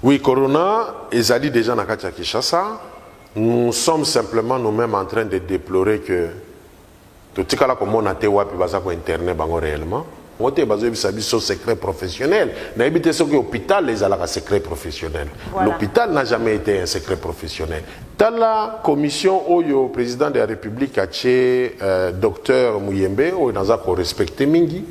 Oui, Corona, ils allaient déjà dans Katia Kinshasa. Nous sommes simplement nous-mêmes en train de déplorer que tout ce cas comme on a été wapi baza ko internet bango réellement. On te basé sur secret professionnel. Na habité ce que l'hôpital les a secret professionnel. Voilà. L'hôpital n'a jamais été un secret professionnel. Dans la commission où le président de la République a tué docteur Muyembe, où dans a respecté mingi,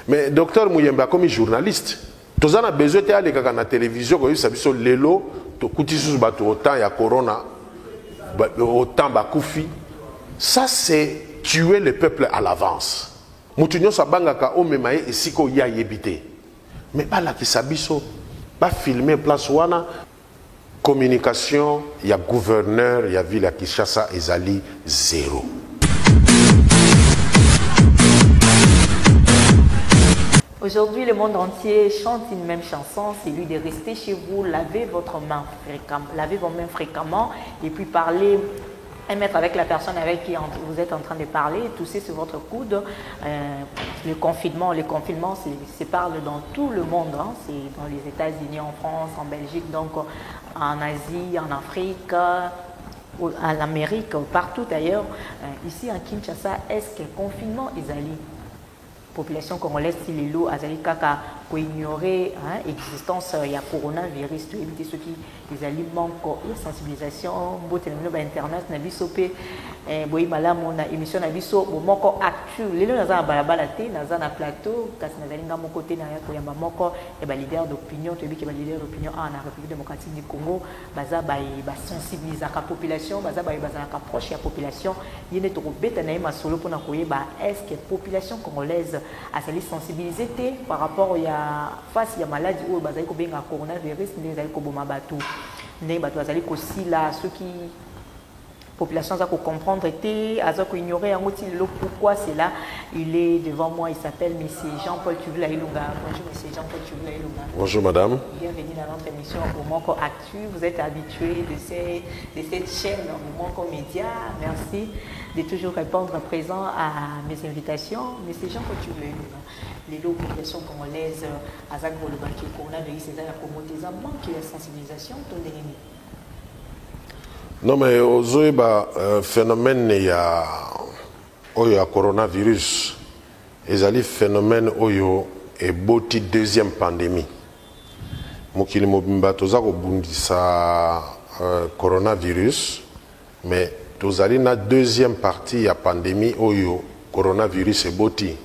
mais docteur Muyembe comme journaliste. Tous on a besoin d'aller à la télévision quand il s'agit sur l'élo, to kuti sous bateau autant il y a corona, autant bakoufi. Ça c'est tuer le peuple à l'avance. Mutunyo sabangaka o memaye esiko ya yebité. Mais pas là qui sabiso, pas filmer place wana communication, il y a gouverneur, il y a ville à Kinshasa ezali zéro. Aujourd'hui, le monde entier chante une même chanson, c'est lui de rester chez vous, lavez vos mains fréquemment et puis parler, mettre avec la personne avec qui vous êtes en train de parler, tousser sur votre coude. Le confinement se parle dans tout le monde, hein. C'est dans les États-Unis, en France, en Belgique, donc en Asie, en Afrique, en Amérique, partout ailleurs. Ici en Kinshasa, est-ce que le confinement est allé? Population congolaise si les lots azali kaka pour ignorer l'existence il y a coronavirus tout éviter ceux qui les aliments la sensibilisation bote na ba internet na biso pe boyi malamu na émission na biso moko actu lelo naza na balabala te naza na plateau kasi nazali nga moko te na ya koyamba moko et ba leader d'opinion to biki ba leader d'opinion en République démocratique du Congo baza ba sensibiliser la population baza ba proche ya population yene to beta na ma solo pona koyeba est-ce que population congolaise à se sensibiliser par rapport à face à maladie ou bazali ko benga coronavirus ndenge zali ko boma batu ndenge batu bazali ko sila ceux qui population za ko comprendre était aza ko ignorer en outil le pourquoi c'est là il est devant moi il s'appelle monsieur Jean-Paul Tuvula Ilunga. Bonjour monsieur Jean-Paul Tuvula Ilunga. Bonjour madame. Bienvenue dans notre émission Momoko Actu. Vous êtes habitué de cette chaîne Momoko Média. Merci de toujours répondre présent à mes invitations. Monsieur Jean-Paul Tuvula Ilunga. Les populations congolaises à Zagbolba qui coronavirus c'est la communauté ça manque de sensibilisation ton dernier. Non mais ozoeba phénomène il y a coronavirus ezali phénomène oyo eboti deuxième pandémie mokili mobimba toza ko bundisa coronavirus mais tozali na deuxième partie ya pandémie oyo coronavirus eboti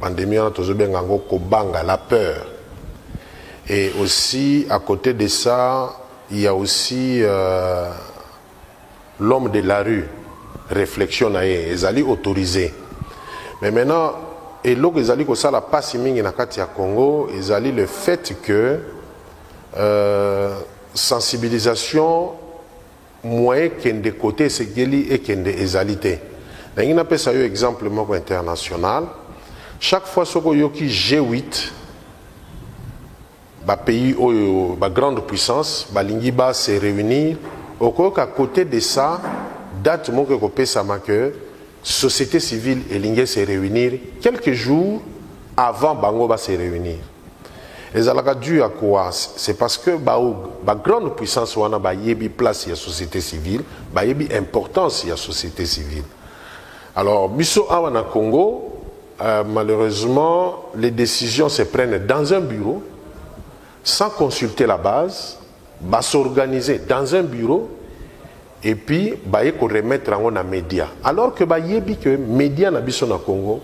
pandémie na tozobenga ngo kobanga la peur et aussi à côté de ça il y a aussi l'homme de la rue, réflexion ils allaient autoriser. Mais maintenant, et là ils allaient que ça la passe mingi na kati ya Congo, ils allaient le fait que sensibilisation moyen qu'un de côté c'est geli et qu'un de ezalité. Dans une appelle ça exemple moko international. Chaque fois ce que yoki G8 ba pays oyo ba grande puissance ba lingi ba se réunir. Au cas à côté de ça, date mon que que société civile et l'ingé se réunir quelques jours avant Bango va se réunir. Et ça a dû à quoi? C'est parce que la grande puissance wana ba yebi place ya société civile, ba yebi importance ya société civile. Alors biso awana Congo, malheureusement les décisions se prennent dans un bureau sans consulter la base. Va s'organiser dans un bureau et puis va remettre en un média. Alors que les médias na biso na Congo,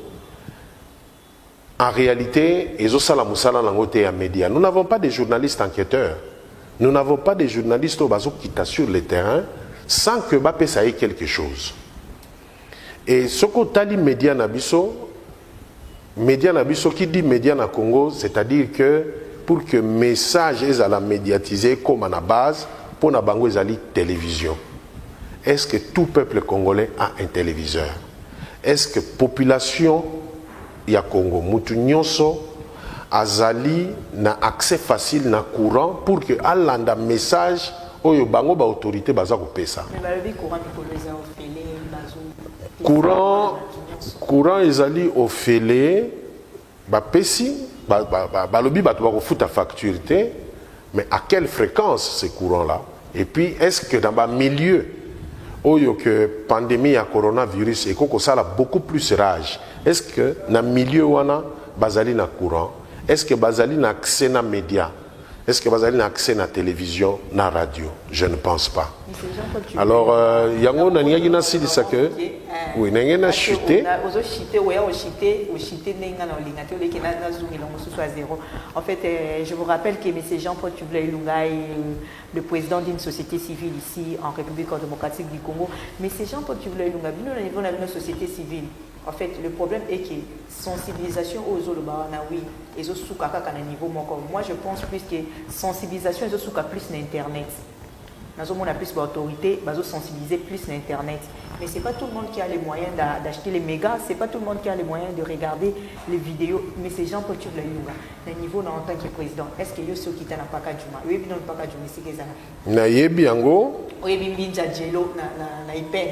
en réalité, ils ont média. Nous n'avons pas de journalistes enquêteurs. Nous n'avons pas de journalistes qui sont sur le terrain sans que ça ait quelque chose. Et ce qu'on a dit média na biso qui dit média na Congo, c'est-à-dire que pour que le message est médiatisé comme à la base, pour la bango ezali télévision. Est-ce que tout peuple congolais a un téléviseur? Est-ce que la population ya Congo, mutu nyonso, azali na accès facile na courant pour que alanda message oyo bango ba autorité baza ko pesa. Courant ezali ofele ba pesi balobi bato ba ko futa facture te Mais à quelle fréquence ces courants-là? Et puis, est-ce que dans le milieu où il y a que pandémie à coronavirus et que ça a beaucoup plus rage, est-ce que dans le milieu où on a basali na courant, est-ce que basali na accès na médias, est-ce que basali na accès na télévision, na radio? Je ne pense pas. Alors, yango na niagi na sili ça que oui, n'engé na chuté. En fait, je vous rappelle que M. Jean-Paul Tuvla-Ilunga est le président d'une société civile ici en République démocratique du Congo. M. Jean-Paul Tuvla-Ilunga, au niveau de la société civile, en fait, le problème est que sensibilisation aux Zoloba, oui, et aux Soukaka à un niveau moins. Moi, je pense plus que sensibilisation aux Soukaka plus n'Internet. Nous avons plus d'autorité, nous sensibiliser plus l'Internet. Mais ce n'est pas tout le monde qui a les moyens d'acheter les mégas, ce n'est pas tout le monde qui a les moyens de regarder les vidéos. Mais ces gens peuvent le yoga. Le niveau en tant que président, est-ce que vous qui n'ont pas qu'à Juma? Oui, non, pas qu'à Juma, c'est que ça. Nayebi Ango? Oui, Binja Jello, na Ipen.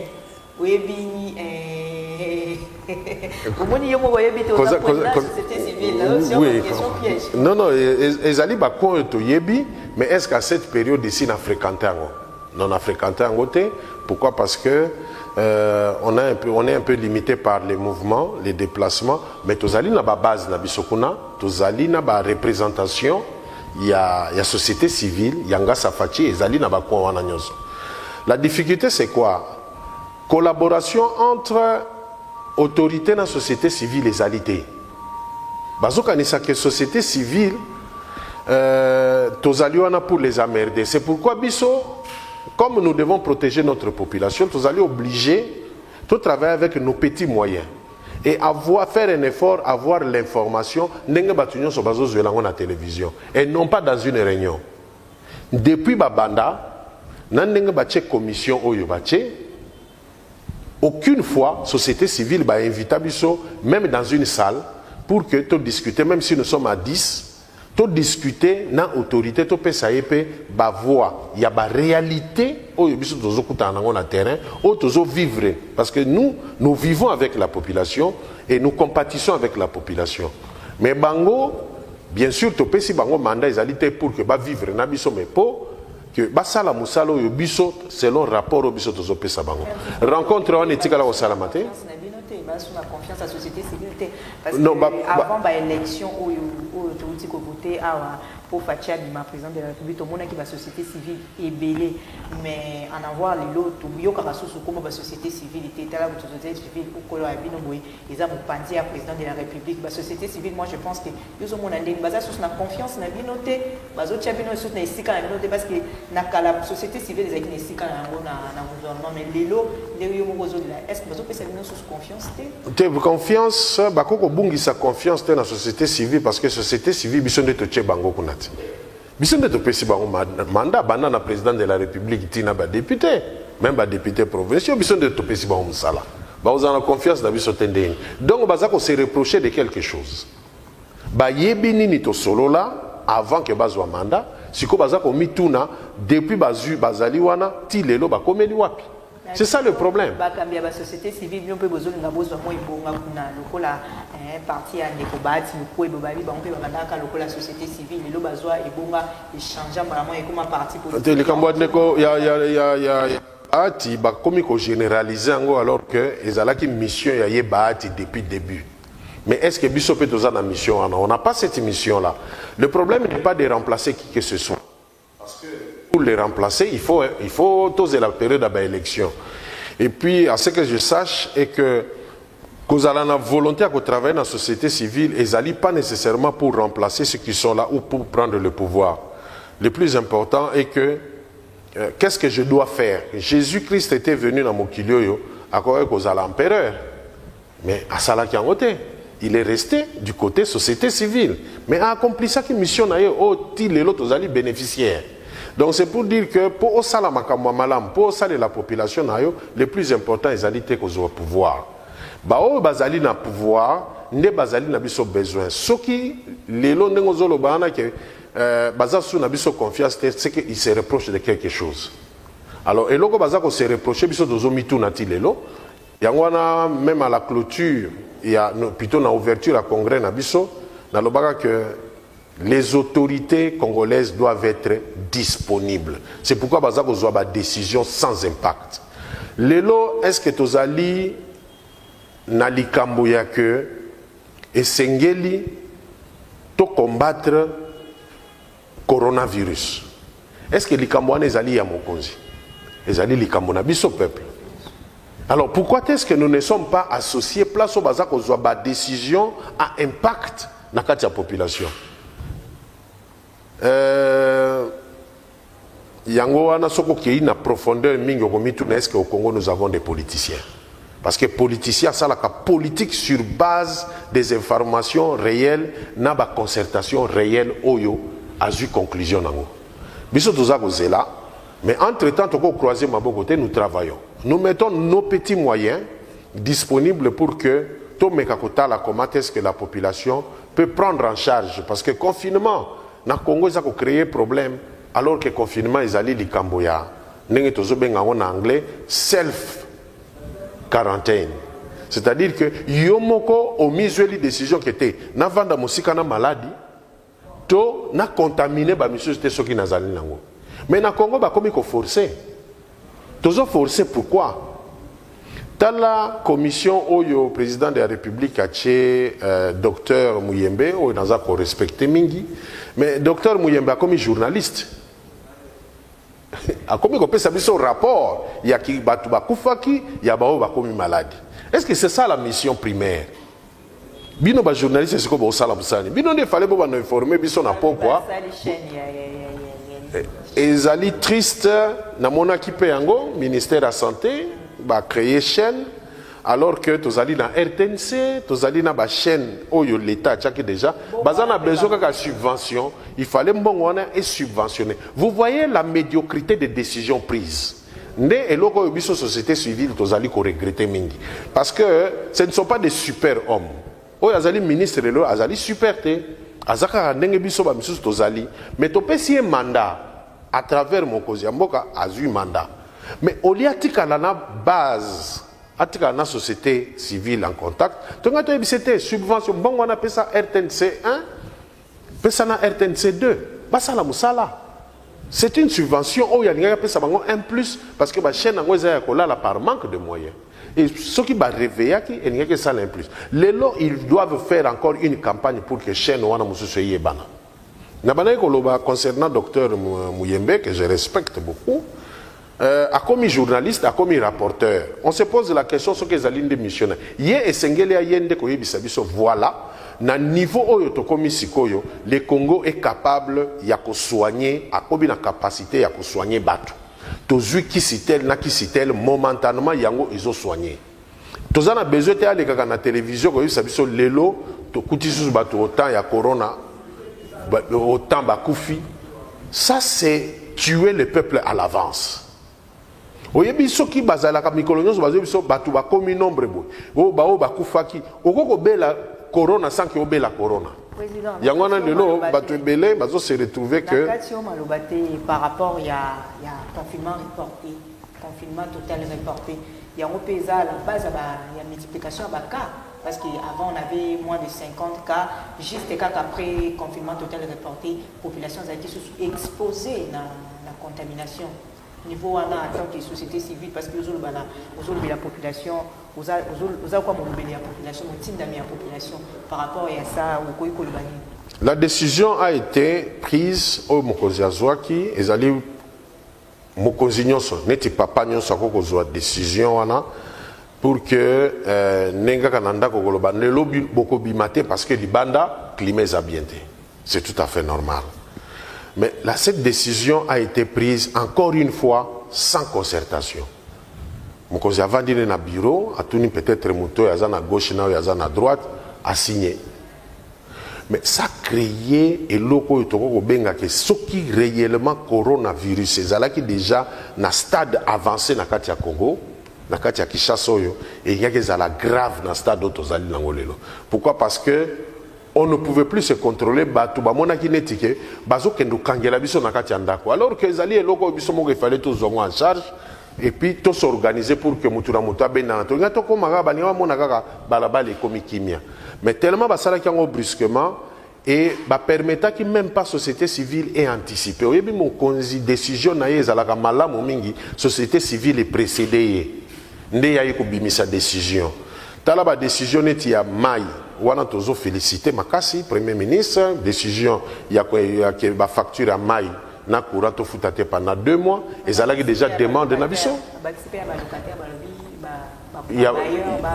Oui, non, non, Ezali Bakon et Toyebi, mais est-ce qu'à cette période ici, on a fréquenté Ango? Non, on a fréquenté Ango. Pourquoi? Parce que on est un peu limité par les mouvements, les déplacements, mais Tozali n'a pas base na bisokuna, Tozali n'a pas représentation, il y a société civile, il y a Ngasa Fachi, Ezali n'a pas quoi wana nyoso. La difficulté c'est quoi? Collaboration entre autorités dans la société civile et alité. Bazokanisa que société civile, Tozaliwana pour les emmerder. C'est pourquoi Bisso, comme nous devons protéger notre population, Tozali obligé de travailler avec nos petits moyens et faire un effort, avoir l'information, n'engue batunion sur bazo zuelango na télévision et non pas dans une réunion. Depuis Babanda, n'engue batche commission oyo batche. Aucune fois, société civile va inviter Bisso, même dans une salle, pour que tu discutes, même si nous sommes à 10, tu discuter dans l'autorité, tu peux voir, il y a une réalité, où tu peux terrain, où tu peux vivre. Parce que nous vivons avec la population et nous compatissons avec la population. Mais Bango, bien sûr, tu peux si Bango mandat les pour que vivre dans Bisso, mais pas. Que basala musala yo biso selon rapport au biso tozo pesa bango rencontre on etika la osala matin confiance à la société civile parce que avant ba élection où tu ko voter pour Fatia Bima président de la République au monde qui va société civile est belé mais en avoir les lots tout yo ka sous comme ba société civile était là pour société civile pour que la bino boy ils ont pandi à président de la République ba société civile moi je pense que ils ont mon andé basa sous la confiance na binoté bazo tia bino sous na isika na binoté parce que na la société civile les na isika na gouvernement mais les lots les yo mo là est-ce que bazo pesa bino sous confiance té confiance bakoko bungi sa confiance dans la société civile parce que société civile biso de te bango kunati biso de te pesi bango mandat banda na président de la République tina ba député même ba député provincial biso de te pesi bango musala ba vous en confiance na biso tendeni donc bazako se reprocher de quelque chose ba yebi nini to solo là avant que bazwa mandat siko bazako mituna depuis bazali wana ti lelo ba komeli wapi. C'est ça le problème. La société civile, nous avons besoin de la partie à Nekobati, la société civile, nous avons besoin de changer comment parti politique. Il y a généraliser alors que les ont une mission depuis le début. Mais est-ce que Bissot peut avoir une mission? On n'a pas cette mission-là. Le problème n'est pas de remplacer qui que ce soit. Parce que pour les remplacer, il faut toser la période d'élection. Et puis, à ce que je sache, est que vous avez la volonté à travailler dans la société civile, et n'allez pas nécessairement pour remplacer ceux qui sont là ou pour prendre le pouvoir. Le plus important est que, qu'est-ce que je dois faire? Jésus-Christ était venu dans mon kilio, à quoi vous avez l'empereur. Mais à ça, il est resté du côté société civile. Mais a accompli ça qui mission n'a eu, les autres bénéficiaires. Donc c'est pour dire que pour la population, le plus important est d'aller au pouvoir. Bao bazali na pouvoir, ne bazali na biso besoin. Ce qui les lots n'engozolo bana que bazasu na biso confiance, c'est qu'ils se reprochent de quelque chose. Alors et logo bazako se reprocher biso dozo mitu na ti lelo. Yangwana même à la clôture, il y a plutôt na ouverture à congrès na biso, na lobaka que les autorités congolaises doivent être disponibles. C'est pourquoi baza kozwa ba décision sans impact. Lelo, est-ce que tozali na likambo ya que esengeli to combattre coronavirus? Est-ce que likambo wana ezali ya mokonzi? Ezali likambo na biso peuple. Alors pourquoi est-ce que nous ne sommes pas associés place au baza kozwa ba décision à impact na kati ya population? Yango wana soko kei na profondeur mingi okomitu na est-ce que au Congo nous avons des politiciens? Parce que politiciens ça la politique sur base des informations réelles na ba concertation réelle oyo azu conclusion nango. Biso toza kozela mais entre-temps toko croiser maboko te nous travaillons. Nous mettons nos petits moyens disponibles pour que to mekakota la comment est-ce que la population peut prendre en charge parce que confinement na Congo ça a créé problème alors que confinement ils allaient li Camboya ndenge tozo benga en anglais self quarantaine, c'est-à-dire que yomoko au miseli décision qui était na vanda musika na maladie to na contaminé ba monsieur c'était ceux qui nazali nango mais na Congo ba comme il faut forcer tozo forcer pourquoi la commission où le président de la République a tué docteur Muyembe, où il a respecté Mingi, mais docteur Muyembe a comme journaliste. A comme il peut savoir son rapport, il y a qui batuba koufaki, il y a comme maladie. Est-ce que c'est ça la mission primaire? Bino ba journaliste c'est comme au salamsani. Bino il fallait pas nous informer, bino na pourquoi. Et zali triste na mona ki pe yango ministère de la santé ba créer chaîne alors que tozali na RTNC tozali na ba chaîne oyo l'état tchaki déjà bazana besoin de subvention il fallait mbongo wana et subventionner. Vous voyez la médiocrité des décisions prises nde eloko biso société civile tozali ko regretter mingi parce que ce ne sont pas des super hommes oyo azali ministre lelo azali super te azaka ndenge biso ba misusu tozali mais topesi un mandat à travers mokozi mboka azu mandat. Mais au lieu de la base, à la société civile en contact, c'était subvention. Bon, on appelle ça RTNC 1, on ça RTNC 2. C'est une subvention. Oh, il y a ça 1 plus parce que la chaîne là par manque de moyens. Et ce qui va réveiller, il n'y a que ça un plus. Les lots, ils doivent faire encore une campagne pour que la chaîne soit bana. Concernant docteur Muyembe, que je respecte beaucoup, a commis journaliste, a commis rapporteur. On se pose la question sur les lignes de missionnaires. Yé et Sengele Ayende koye bisabiso voilà, na niveau oyo to komi sikoyo, le Congo est capable ya ko soigner, a kobi na capacité ya ko soigner batu. Tozui qui sitel na qui sitel momentanément yango ils ont soigné. Tozana besoin te aller kaka na télévision koye bisabiso lelo to kuti sous batu autant ya corona, autant bakoufi. Ça c'est tuer le peuple à l'avance. Oyebi soki bazala ka mikolo nyonso bazo biso batu ba komi nombre boy o ba o bakufaki okoko bela corona sans que obela corona yango na lelo batu ebele bazo se retrouver que par rapport il y a confinement reporté confinement total reporté yango pesa à la base il y a multiplication à cas parce qu'avant on avait moins de 50 cas juste après confinement total reporté population a été exposée à la contamination niveau en tant que société civile parce que aujourd'hui la population vous avez quoi la population la population par rapport à ça la décision a été prise au Mokozi Azwaki et allé Mokozi nyonso neti papa nyonso akokozwa décision wana pour que nenga kananda kokoloba lelo boko bimate parce que libanda climat ambienté c'est tout à fait normal. Mais là, cette décision a été prise encore une fois sans concertation. Mokozi avant d'aller dans le bureau, a tenu peut-être moto à gauche à droite, a signé. Mais ça a créé et loko yotoko benga que ce qui réellement coronavirus, c'est là qui déjà na stade avancé na katia Congo, na katia Kinshasa et il y a des ala grave na stade d'autozali nangolelo. Pourquoi? Parce que on ne pouvait plus se contrôler batu ba mona kinetike bazo kendo kangela biso na kati andako alors que zali eloko biso moko il fallait tous zongo en charge et puis tous s'organiser pour que mutura muta bena to ngato ko maga bani wa mona kaka balabala ekomi kimia mais tellement basala ki ngo brusquement et permettant que même pas société civile ait anticipé. Oyebi mon konzi décision na ezalaka malamu mingi société civile est précédée. Nde ya ko bimisa décision. Tala ba décision neti ya mai wana tozo féliciter makasi premier ministre décision ya ba facture à mai na courant to futate pendant 2 mois ezalaki déjà demande na biso.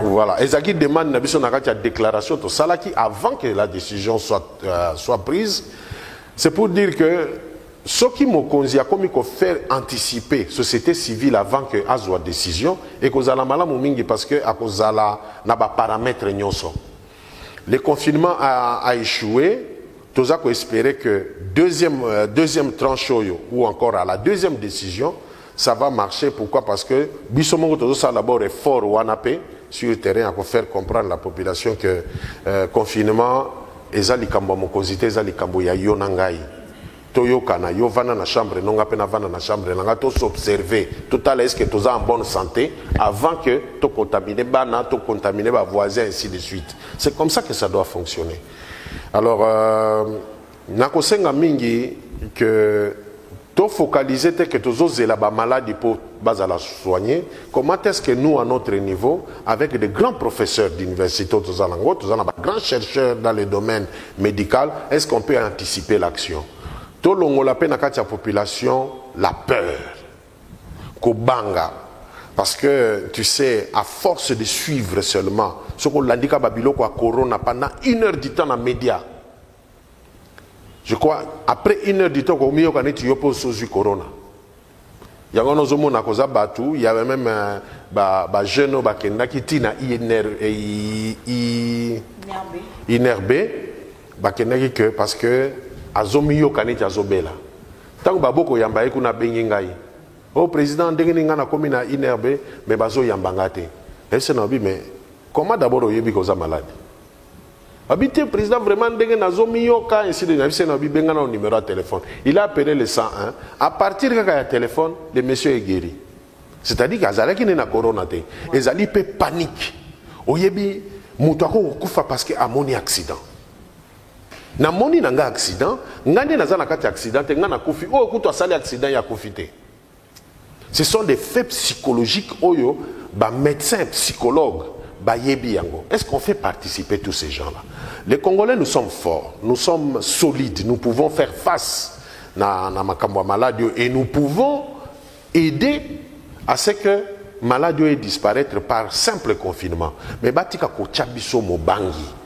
Voilà, ezaki demande na biso na kati ya déclaration to salaki avant que la décision soit prise. C'est pour dire que ce qui mokonzi a commis ko faire anticiper société civile avant que azwa décision et que zala malamu mingi parce que akozala na ba paramètres nyonso. Le confinement a échoué. Tous avons espéré que deuxième tranche ou encore à la deuxième décision ça va marcher. Pourquoi? Parce que Bissomongo tous a d'abord effort ou anapé sur le terrain à faire comprendre la population que confinement ezali kambo mokozité ezali kambo ya yonangai toyo kana yo vana na chambre non ngapena vana na chambre nanga to s'observer total est-ce que tous en bonne santé avant que to contaminer bana to contaminer ba voisins ainsi de suite. C'est comme ça que ça doit fonctionner. Alors nakosenga mingi que to focaliser que tous la ba maladie pour bazala soigner. Comment est-ce que nous à notre niveau avec de grands professeurs d'université tous en grands chercheurs dans le domaine médical, est-ce qu'on peut anticiper l'action? To longo la peine à la population la peur kobanga parce que tu sais à force de suivre seulement ce qu'on l'indique babilo quoi corona pendant 1 heure du temps dans les médias. Je crois après 1 heure du temps qu'on mieux connaît tu poses sous corona. Il y a un autre à cause batu, il y avait même jeune bakenda qui tina inerbe bakenda que parce que azomiyo kaneti azobela tango baboko yamba ekuna bengi ngai au président ndenge nga na komi na inerbe mais bazo yamba ngate ese na bi mais comment d'abord oyebi ko za malade habité président vraiment ndenge na zomiyo ka ainsi de ese na bi benga na numéro de téléphone il a appelé le 101 à partir de ya téléphone le monsieur est guéri c'est-à-dire qu'azalaki na corona te ezali pe panique oyebi mutu akufa parce que amoni accident na moni nanga accident ngande naza na kati accident te ngana kufi o kuto asali accident ya kufite. Ce sont des faits psychologiques oyo ba médecins psychologues ba yebi yango. Est-ce qu'on fait participer tous ces gens-là? Les Congolais nous sommes forts, nous sommes solides, nous pouvons faire face na makambo maladie et nous pouvons aider à ce que maladie disparaître par simple confinement. Mais batika ko chabiso mobangi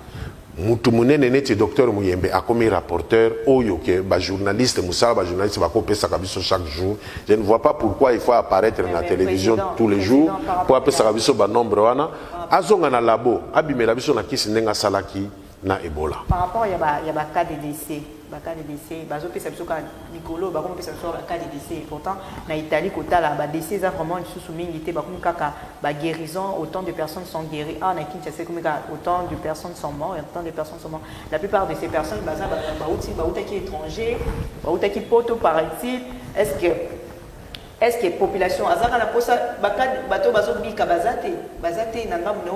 mutu munene neti docteur Muyembe a comme rapporteur oyo ke ba journaliste musala ba journaliste ba kopesa kabiso chaque jour. Je ne vois pas pourquoi il faut apparaître na télévision tous les jours pour apesa kabiso ba nombre wana azonga na labo abimela biso na kisi ndenga salaki na Ebola. Par rapport il y a cas de décès, cas de décès, bazo pesa biso ka Nicolo ba comme pesa biso cas de décès. Pourtant na Italie kota la ba décès ça vraiment sous mingi ba comme kaka ba guérison, autant de personnes sont guéries. Ah na Kinshasa comme autant de personnes sont mortes, autant de personnes sont mortes. La plupart de ces personnes baza ba utaki étranger, ba utaki poto paraît-il. Est-ce que population azaka na posa bato bazo bika bazate na ngamu na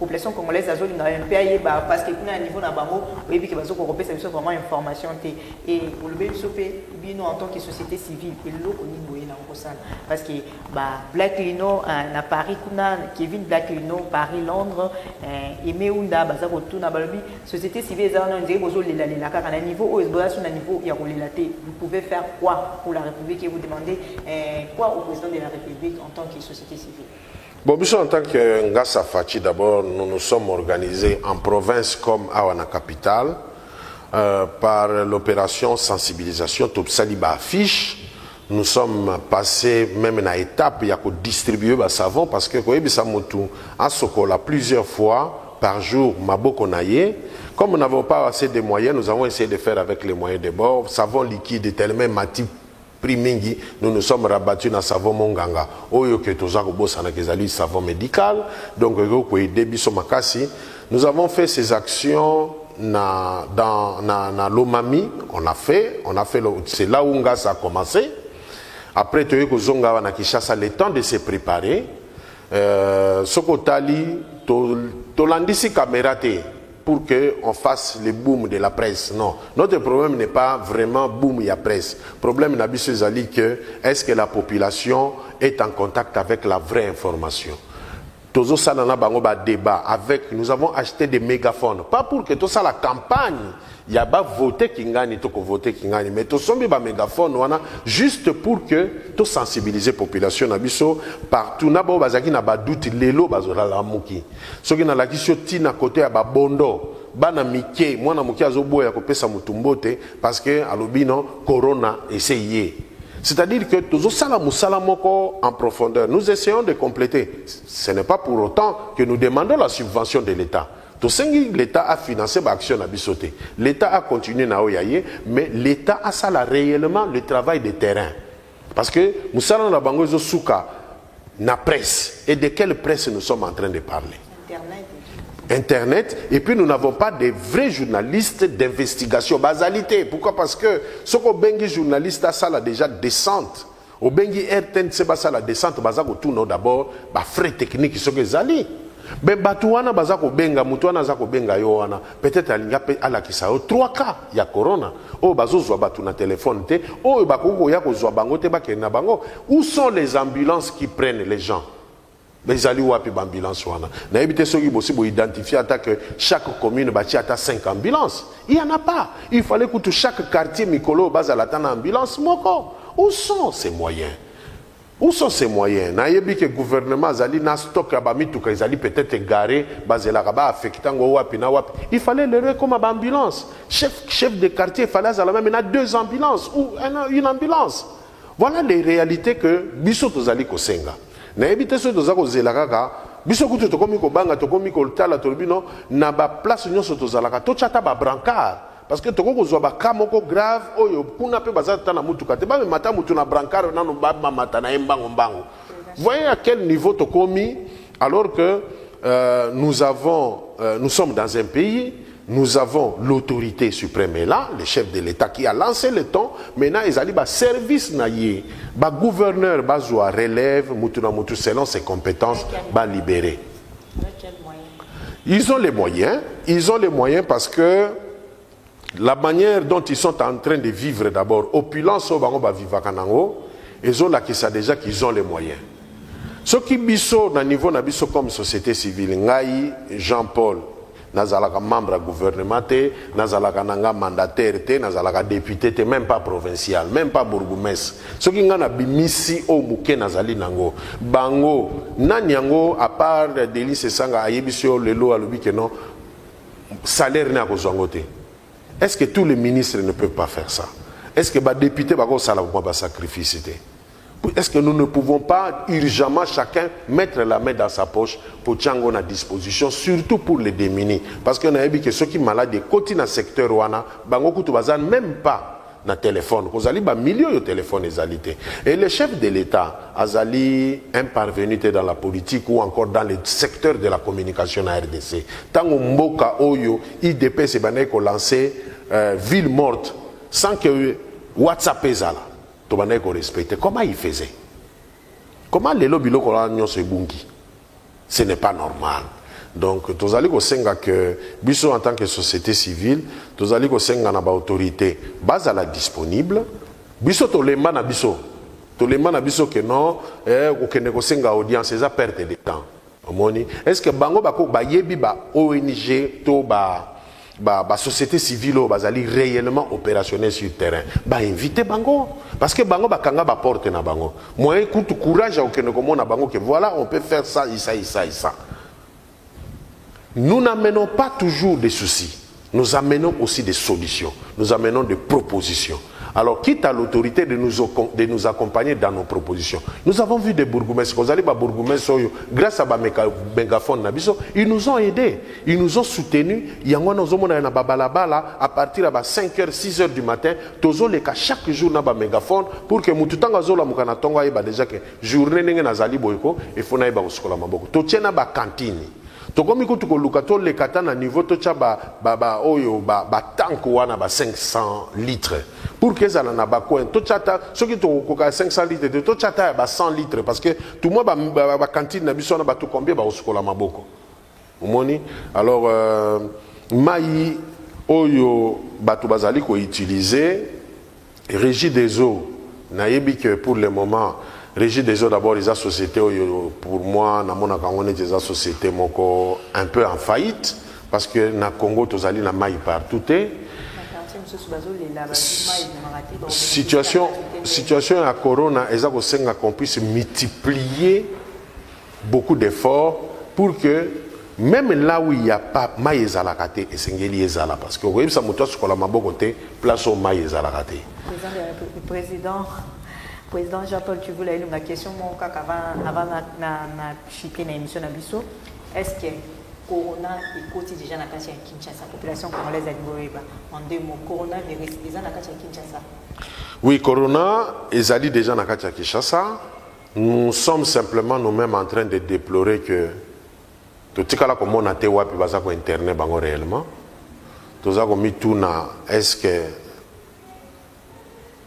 population congolaise azoli na MPA ba parce que kuna niveau na bango oyebi ke bazo ko repesa biso vraiment information te et pour le bien sopé bino en tant que société civile et loko ni boye na ngosala parce que ba Black Lino na Paris kuna Kevin Black Lino Paris Londres et Meunda baza ko tuna balobi société civile za na ndenge bozo lela kaka na niveau o bozo na niveau ya ko lela te. Vous pouvez faire quoi pour la République et vous demandez quoi au président de la République en tant que société civile? Bon, en tant que Ngassa Fachi, d'abord, nous nous sommes organisés en province comme à la capitale par l'opération sensibilisation Topsaliba affiche. Nous sommes passés même à l'étape, il y a qu'à distribuer le savon parce que à Sokola plusieurs fois par jour, Maboko Naye. Comme nous n'avons pas assez de moyens, nous avons essayé de faire avec les moyens de bord. Savon liquide, tellement mati primingi, nous nous sommes rabattus dans savon monganga. Oyo que toza kobosa na kezali savon médical. Donc nous avons fait ces actions dans l'Omami. On a fait c'est là où Ngassa a commencé. Après toyo kozonga na Kinshasa le temps de se préparer. Sokotali to landisi caméra te. pour qu'on fasse le boom de la presse. Non, notre problème n'est pas vraiment boom il y a presse. Le problème c'est que est-ce que la population est en contact avec la vraie information. Tozo salana bango ba débat avec, nous avons acheté des mégaphones, pas pour que tout ça la campagne, il y a pas voté kingani, tout voter kingani, mais tout sombi ba mégaphone wana juste pour que tout sensibiliser population na biso partout na ba bazaki na ba doute lelo bazola la muki. Soki na la kisio tina côté ya ba bondo, bana mike, mwana muki azoboya ko pesa mutumbote parce que alobino corona essayé. C'est-à-dire que tous en profondeur, nous essayons de compléter. Ce n'est pas pour autant que nous demandons la subvention de l'État. L'État a financé l'action à Bissoté. L'État a continué à Oyaye, mais l'État a ça là réellement le travail de terrain. Parce que nous sommes dans la Bangozo Souka, la presse. Et de quelle presse nous sommes en train de parler? Internet, et puis nous n'avons pas de vrais journalistes d'investigation, basalité. Pourquoi? Parce que ce qu'on bengi journaliste a ça là déjà descente. Au bengi RTN c'est pas ça la descente, bazako tout non d'abord, ba frais techniques ce que zali. Ben batuana bazako benga mutuana zako benga yoana. Peut-être alinga à la kisa 3 cas il y a corona. Oh bazo zwa batu na téléphone te, oh bakoko ya ko zwa bango te ba kena bango. Où sont les ambulances qui prennent les gens? Mais ils allaient où ambulance wana. Na éviter ceux qui possible identifier que chaque commune bâtit à 5 ambulances. Il y en a pas. Il fallait que chaque quartier Mikolo base à la ambulance moko. Où sont ces moyens? Où sont ces moyens? Na yebi que gouvernement azali na stock abami tout qu'ils allaient peut-être garer base la raba affectant wapi na wapi. Il fallait le comme ambulance. Chef de quartier fallait à la même 2 ambulances ou une ambulance. Voilà les réalités que biso tozali kosenga. Na ebite so tozako zelaka biso kutu tokomi ko banga tokomi ko tala tolbino na ba place nyonso tozalaka to chata ba brancard parce que tokoko zo ba kamoko grave oyo kuna pe bazata na mutuka te ba mata mutu na brancard na no ba mata na embango mbango. Voyez à quel niveau tokomi alors que nous sommes dans un pays. Nous avons l'autorité suprême et là, le chef de l'État qui a lancé le ton. Maintenant, ils allaient ba service naïe, ba gouverneur, ba zoa relève, mutuna mutu selon ses compétences, ba libérer. Ils ont les moyens. Ils ont les moyens parce que la manière dont ils sont en train de vivre d'abord, opulence au bango ba vivakanango, ils ont là qui ça déjà qu'ils ont les moyens. Ce qui biso na niveau na biso comme société civile, ngai Jean-Paul. Nazalaka membre du gouvernement, nazalaka nanga mandataire, nazalaka député, même pas provincial, même pas bourgmestre. Ce qui ngana bimisi o muke nazali nango. Bango, nanyango, à part Délice Sanga, ayebisio lelo alobi que non, salaire n'a pas. Est-ce que tous les ministres ne peuvent pas faire ça? Est-ce que les députés ne peuvent pas sacrifier? Est-ce que nous ne pouvons pas urgemment chacun mettre la main dans sa poche pour Tchango à disposition, surtout pour les démunis? Parce que nous avons vu que ceux qui sont malades, côté dans le secteur, même pas dans le téléphone. Vous avez un million de téléphones. Et le chef de l'État, Azali, intervenu dans la politique ou encore dans le secteur de la communication à RDC. Tant que Mboka Oyo, IDP, c'est lancé ville morte sans que WhatsApp est là. Comment il faisait? Comment les lobbies ce n'est pas normal. Donc, tous allez que biso en tant que société civile, tous allez que autorité base à la disponible. Biso to lemba na biso que non, que negosenga audience, c'est ça perte de temps. Est-ce que bango bako ba yebi ba ONG to ba société civile bazali réellement opérationnel sur le terrain inviter bango parce que bango bakanga ba porte na bango moi écoute courage au que na bango que voilà on peut faire ça et ça et ça et ça. Nous n'amenons pas toujours des soucis, nous amenons aussi des solutions, nous amenons des propositions. Alors, quitte à l'autorité de nous accompagner dans nos propositions. Nous avons vu des bourgmestres, grâce à mégaphone, ils nous ont aidés, ils nous ont soutenus. À partir de 5h, 6h du matin, chaque jour, nous avons mégaphone pour que nous déjà que journée il faut que cantine. Tokomi ko tukoluka to le katana niveau to cha ba oyo ba tank wana ba 500 litres pour que ça na ba coin to chata ce qui to ko 500 litres de to chata ba 100 litres parce que tout moi ba cantine na biso na ba to combien ba osukola maboko omoni alors mai oyo bato bazali ko utiliser Régie des eaux. Nayebi que pour le moment Régie des eaux d'abord les sociétés pour moi na mona kangone des sociétés moko un peu en faillite parce que na Congo tozali na mai partout situation à corona eza ko senga qu'on puisse multiplier beaucoup d'efforts pour que même là où il n'y a pas mai ezalakate esengeli ezala parce que oui ça moto sukola maboko te place au mai ezalakate. Président Jean-Paul, tu voulais une question avant na chiter na émission na biso. Est-ce que corona est quotidien na kati ya Kinshasa population congolaise en deux mots coronavirus déjà na kati ya Kinshasa? Oui, corona ezali déjà na kati ya Kinshasa. Nous sommes simplement nous-mêmes en train de déplorer que totikala ko mona te wapi baza ko internet bango réellement. Toza ko mituna est-ce que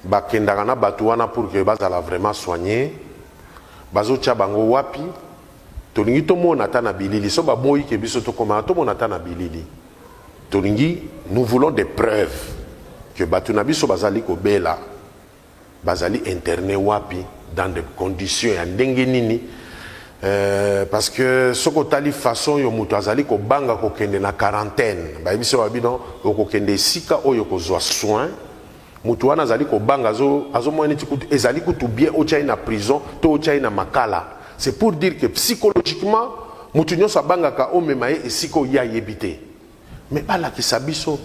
bakendaka na bato wana pour que bazala vraiment soigné bazotia bango wapi tolingi tomona ata na bilili so baboyi ke biso tokoma tomona ata na bilili tolingi nous voulons des preuves que bato na biso bazali kobela bazali internet wapi dans des conditions ya ndenge nini parce que soko tali façon yo muto azali ko banga ko kende na quarantaine ba biso babino ko kende sika oyo ko zwa soin mutu wana azali ko banga azo moyeni tikutu ezali kutu bien ocha na prison to ocha na makala. C'est pour dire que psychologiquement mutu nyoso banga ka omema e siko ya yebite mais bala ki sabiso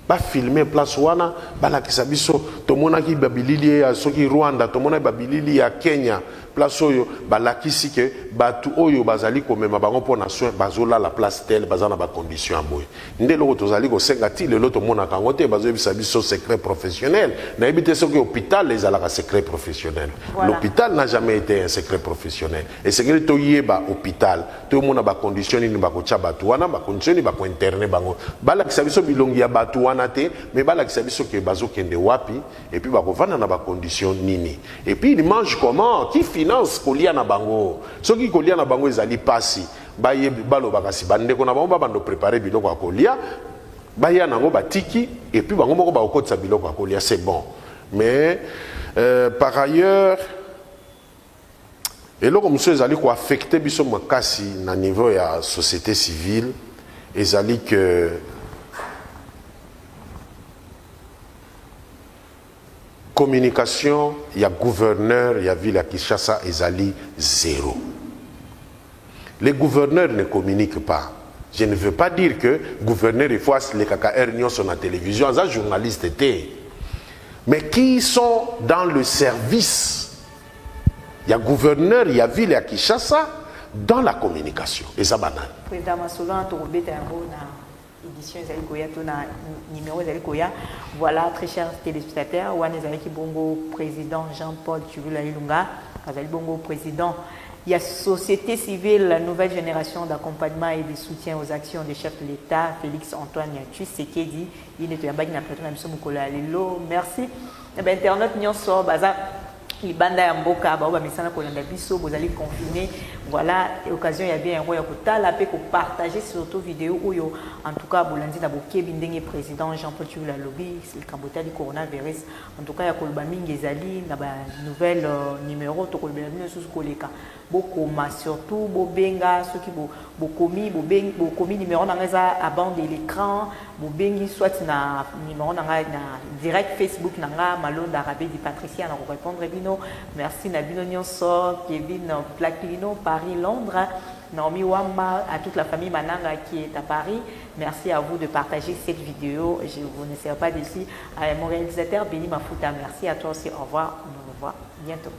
ba filmer place wana bala ki sabiso to mona ki babilili ya soki Rwanda to mona babilili ya Kenya place oyo balakisi ke batu oyo bazali komema bango pona soin bazola la place telle bazana ba condition boy ndelo tozali ko senga ti le loto mona kango te bazo yebisa biso secret professionnel na yebite soki hôpital les alaka secret professionnel. Voilà. L'hôpital n'a jamais été un secret professionnel et secret to yeba hôpital to mona ba condition ni ba ko cha batu wana ba condition ni ba ko internet bango balakisa biso bilongi ya batu wana te mais balakisa biso ke bazo kende wapi et puis ba ko vana na ba condition nini et puis il mange comment qui finance kolia na bango soki kolia na bango ezali pasi baye balo bakasi bandeko na bango bando préparer biloko ya kolia baya nango batiki et puis bango moko ba okotsa biloko ya kolia c'est bon mais par ailleurs eloko monsieur ezali ko affecter biso makasi na niveau ya société civile ezali que communication, il y a gouverneur, il y a ville à Kinshasa, ezali zéro. Les gouverneurs ne communiquent pas. Je ne veux pas dire que gouverneur il faut les KKR sur la télévision, les journalistes étaient. Mais qui sont dans le service? Il y a gouverneur, il y a ville à Kinshasa dans la communication. Et ça banal. Édition Zalikoya, numéro Zalikoya. Voilà, très chers téléspectateurs, Wane Zaliki Bongo, président Jean-Paul Tshuvula Ilunga, Zali Bongo, président. Il y a Société civile, la nouvelle génération d'accompagnement et de soutien aux actions des chefs de l'État, Félix Antoine Tshisekedi, il est un bague na plateau na biso mukola lelo. Merci. Internet nyonso baza libanda ya mboka ba misana ko landa biso bozali confiné. Voilà, occasion ya bien ya kotala pe ko partager surtout vidéo oyo en tout cas bolandi na bokebi ndenge président Jean-Paul Tshuvula lobi c'est le cambota du coronavirus en tout cas ya kolba mingi ezali na ba nouvelle numéro to kolba bino susu koleka bokoma surtout bobenga soki bokomi numéro na ngeza à bande de l'écran bobengi soit na numéro na direct Facebook na nga Malonda Rabé di Patricia na ko répondre bino merci na bino nyonso Kevin Plakino Paris, Londres, Naomi Wamba, à toute la famille Mananga qui est à Paris. Merci à vous de partager cette vidéo. Je vous ne serai pas d'ici. À mon réalisateur Béni Mafuta, merci à toi aussi. Au revoir. On se revoit bientôt.